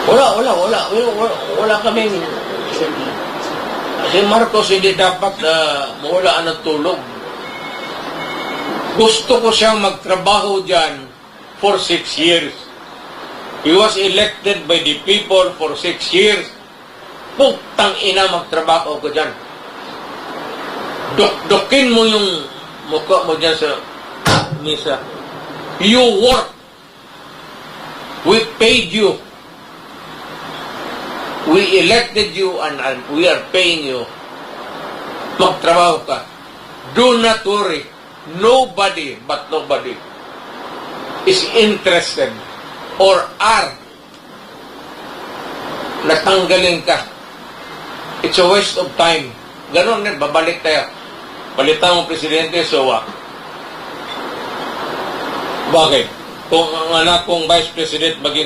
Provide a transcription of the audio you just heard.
Wala kaming... Si Marcos hindi dapat mawalaan ng tulog. Gusto ko siyang magtrabaho dyan for 6 years. He was elected by the people for 6 years. Putang ina, magtrabaho ko dyan. Dukdukin mo yung mukha mo dyan sa misa. You work. We paid you. We elected you and we are paying you. Magtrabaho ka. Do not worry. Nobody is interested or are natanggalin ka. It's a waste of time. Ganon din, babalik tayo. Palitan mo presidente, so bakit? Kung ang anak kong vice president maging